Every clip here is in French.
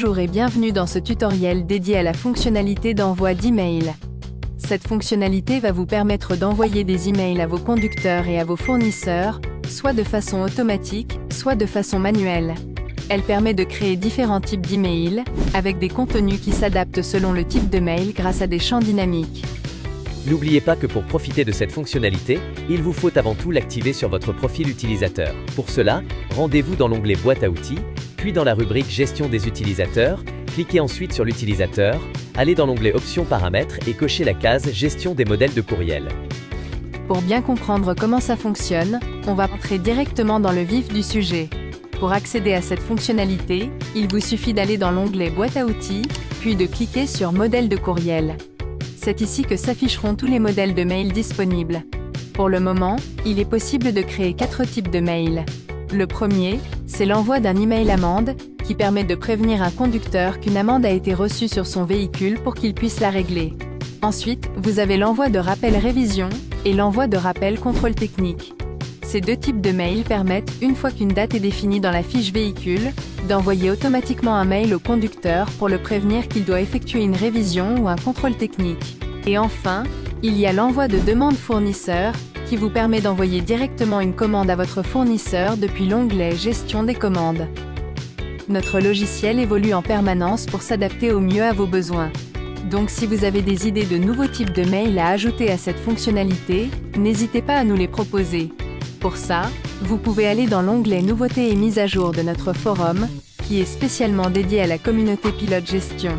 Bonjour et bienvenue dans ce tutoriel dédié à la fonctionnalité d'envoi d'email. Cette fonctionnalité va vous permettre d'envoyer des emails à vos conducteurs et à vos fournisseurs, soit de façon automatique, soit de façon manuelle. Elle permet de créer différents types d'emails, avec des contenus qui s'adaptent selon le type de mail grâce à des champs dynamiques. N'oubliez pas que pour profiter de cette fonctionnalité, il vous faut avant tout l'activer sur votre profil utilisateur. Pour cela, rendez-vous dans l'onglet Boîte à outils, puis dans la rubrique Gestion des utilisateurs, cliquez ensuite sur l'utilisateur, allez dans l'onglet Options paramètres et cochez la case Gestion des modèles de courriel. Pour bien comprendre comment ça fonctionne, on va entrer directement dans le vif du sujet. Pour accéder à cette fonctionnalité, il vous suffit d'aller dans l'onglet Boîte à outils, puis de cliquer sur Modèle de courriel. C'est ici que s'afficheront tous les modèles de mail disponibles. Pour le moment, il est possible de créer 4 types de mails. Le premier, c'est l'envoi d'un email amende, qui permet de prévenir un conducteur qu'une amende a été reçue sur son véhicule pour qu'il puisse la régler. Ensuite, vous avez l'envoi de rappel révision et l'envoi de rappel contrôle technique. Ces deux types de mails permettent, une fois qu'une date est définie dans la fiche véhicule, d'envoyer automatiquement un mail au conducteur pour le prévenir qu'il doit effectuer une révision ou un contrôle technique. Et enfin, il y a l'envoi de demande fournisseur, qui vous permet d'envoyer directement une commande à votre fournisseur depuis l'onglet Gestion des commandes. Notre logiciel évolue en permanence pour s'adapter au mieux à vos besoins. Donc si vous avez des idées de nouveaux types de mails à ajouter à cette fonctionnalité, n'hésitez pas à nous les proposer. Pour ça, vous pouvez aller dans l'onglet Nouveautés et mises à jour de notre forum, qui est spécialement dédié à la communauté Pilote Gestion.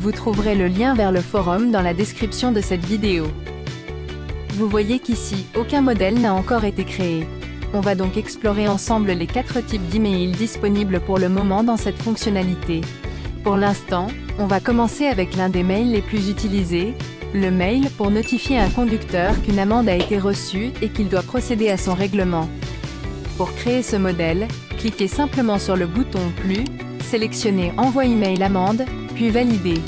Vous trouverez le lien vers le forum dans la description de cette vidéo. Vous voyez qu'ici, aucun modèle n'a encore été créé. On va donc explorer ensemble les 4 types d'emails disponibles pour le moment dans cette fonctionnalité. Pour l'instant, on va commencer avec l'un des mails les plus utilisés, le mail pour notifier un conducteur qu'une amende a été reçue et qu'il doit procéder à son règlement. Pour créer ce modèle, cliquez simplement sur le bouton Plus, sélectionnez Envoi email amende, puis Valider.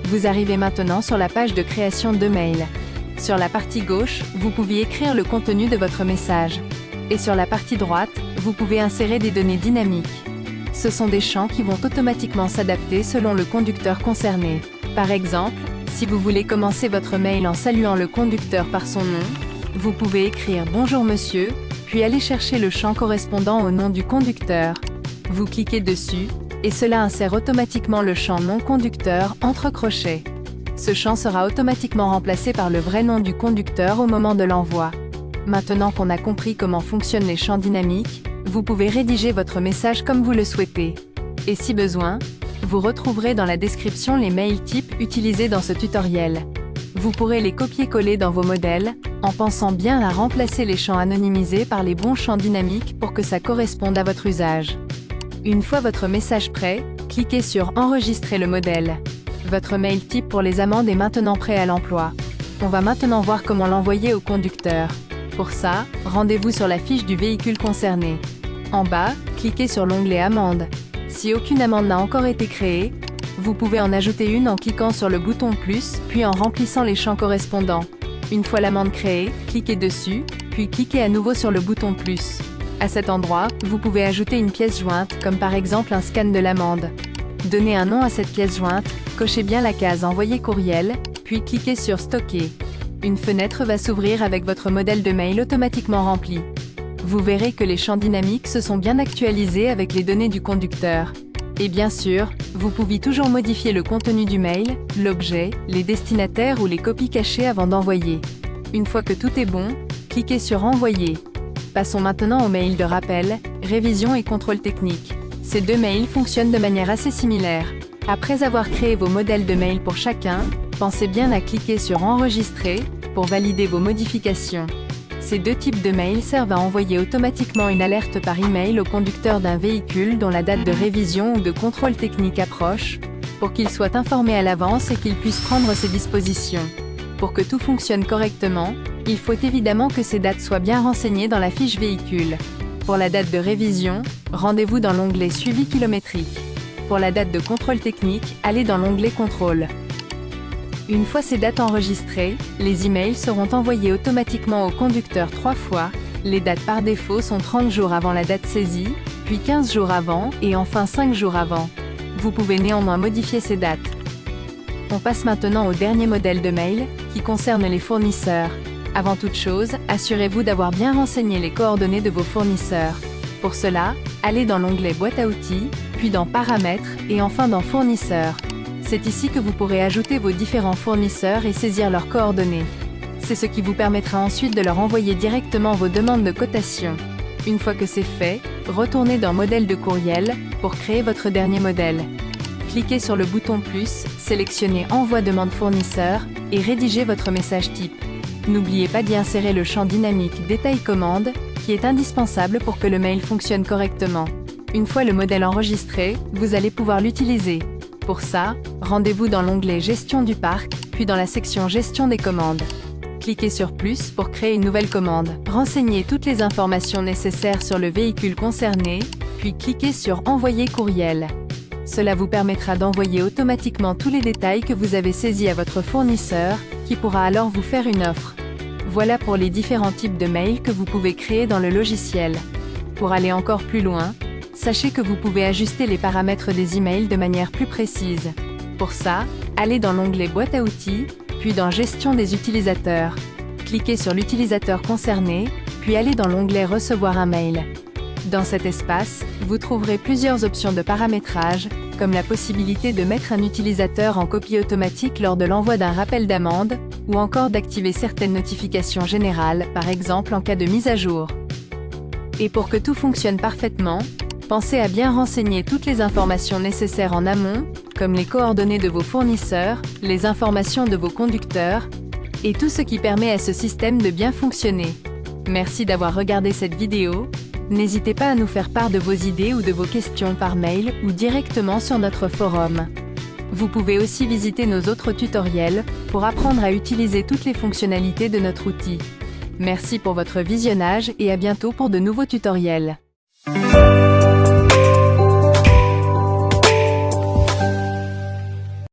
Vous arrivez maintenant sur la page de création de mail. Sur la partie gauche, vous pouvez écrire le contenu de votre message. Et sur la partie droite, vous pouvez insérer des données dynamiques. Ce sont des champs qui vont automatiquement s'adapter selon le conducteur concerné. Par exemple, si vous voulez commencer votre mail en saluant le conducteur par son nom, vous pouvez écrire « Bonjour monsieur », puis aller chercher le champ correspondant au nom du conducteur. Vous cliquez dessus, et cela insère automatiquement le champ « Nom conducteur » entre crochets. Ce champ sera automatiquement remplacé par le vrai nom du conducteur au moment de l'envoi. Maintenant qu'on a compris comment fonctionnent les champs dynamiques, vous pouvez rédiger votre message comme vous le souhaitez. Et si besoin, vous retrouverez dans la description les mails types utilisés dans ce tutoriel. Vous pourrez les copier-coller dans vos modèles, en pensant bien à remplacer les champs anonymisés par les bons champs dynamiques pour que ça corresponde à votre usage. Une fois votre message prêt, cliquez sur Enregistrer le modèle. Votre mail type pour les amendes est maintenant prêt à l'emploi. On va maintenant voir comment l'envoyer au conducteur. Pour ça, rendez-vous sur la fiche du véhicule concerné. En bas, cliquez sur l'onglet Amende. Si aucune amende n'a encore été créée, vous pouvez en ajouter une en cliquant sur le bouton plus, puis en remplissant les champs correspondants. Une fois l'amende créée, cliquez dessus, puis cliquez à nouveau sur le bouton plus. À cet endroit, vous pouvez ajouter une pièce jointe, comme par exemple un scan de l'amende. Donnez un nom à cette pièce jointe, cochez bien la case Envoyer courriel, puis cliquez sur Stocker. Une fenêtre va s'ouvrir avec votre modèle de mail automatiquement rempli. Vous verrez que les champs dynamiques se sont bien actualisés avec les données du conducteur. Et bien sûr, vous pouvez toujours modifier le contenu du mail, l'objet, les destinataires ou les copies cachées avant d'envoyer. Une fois que tout est bon, cliquez sur Envoyer. Passons maintenant aux mails de rappel, révision et contrôle technique. Ces deux mails fonctionnent de manière assez similaire. Après avoir créé vos modèles de mail pour chacun, pensez bien à cliquer sur Enregistrer pour valider vos modifications. Ces deux types de mails servent à envoyer automatiquement une alerte par email au conducteur d'un véhicule dont la date de révision ou de contrôle technique approche, pour qu'il soit informé à l'avance et qu'il puisse prendre ses dispositions. Pour que tout fonctionne correctement, il faut évidemment que ces dates soient bien renseignées dans la fiche véhicule. Pour la date de révision, rendez-vous dans l'onglet Suivi kilométrique. Pour la date de contrôle technique, allez dans l'onglet Contrôle. Une fois ces dates enregistrées, les emails seront envoyés automatiquement au conducteur 3 fois. Les dates par défaut sont 30 jours avant la date saisie, puis 15 jours avant et enfin 5 jours avant. Vous pouvez néanmoins modifier ces dates. On passe maintenant au dernier modèle de mail, qui concerne les fournisseurs. Avant toute chose, assurez-vous d'avoir bien renseigné les coordonnées de vos fournisseurs. Pour cela, allez dans l'onglet Boîte à outils, puis dans Paramètres, et enfin dans Fournisseurs. C'est ici que vous pourrez ajouter vos différents fournisseurs et saisir leurs coordonnées. C'est ce qui vous permettra ensuite de leur envoyer directement vos demandes de cotation. Une fois que c'est fait, retournez dans Modèle de courriel, pour créer votre dernier modèle. Cliquez sur le bouton plus, sélectionnez Envoi demande fournisseur, et rédigez votre message type. N'oubliez pas d'y insérer le champ dynamique Détail commande, qui est indispensable pour que le mail fonctionne correctement. Une fois le modèle enregistré, vous allez pouvoir l'utiliser. Pour ça, rendez-vous dans l'onglet Gestion du parc, puis dans la section Gestion des commandes. Cliquez sur plus pour créer une nouvelle commande. Renseignez toutes les informations nécessaires sur le véhicule concerné, puis cliquez sur Envoyer courriel. Cela vous permettra d'envoyer automatiquement tous les détails que vous avez saisis à votre fournisseur, qui pourra alors vous faire une offre. Voilà pour les différents types de mails que vous pouvez créer dans le logiciel. Pour aller encore plus loin, sachez que vous pouvez ajuster les paramètres des emails de manière plus précise. Pour ça, allez dans l'onglet Boîte à outils, puis dans Gestion des utilisateurs. Cliquez sur l'utilisateur concerné, puis allez dans l'onglet Recevoir un mail. Dans cet espace, vous trouverez plusieurs options de paramétrage, comme la possibilité de mettre un utilisateur en copie automatique lors de l'envoi d'un rappel d'amende, ou encore d'activer certaines notifications générales, par exemple en cas de mise à jour. Et pour que tout fonctionne parfaitement, pensez à bien renseigner toutes les informations nécessaires en amont, comme les coordonnées de vos fournisseurs, les informations de vos conducteurs, et tout ce qui permet à ce système de bien fonctionner. Merci d'avoir regardé cette vidéo. N'hésitez pas à nous faire part de vos idées ou de vos questions par mail ou directement sur notre forum. Vous pouvez aussi visiter nos autres tutoriels pour apprendre à utiliser toutes les fonctionnalités de notre outil. Merci pour votre visionnage et à bientôt pour de nouveaux tutoriels.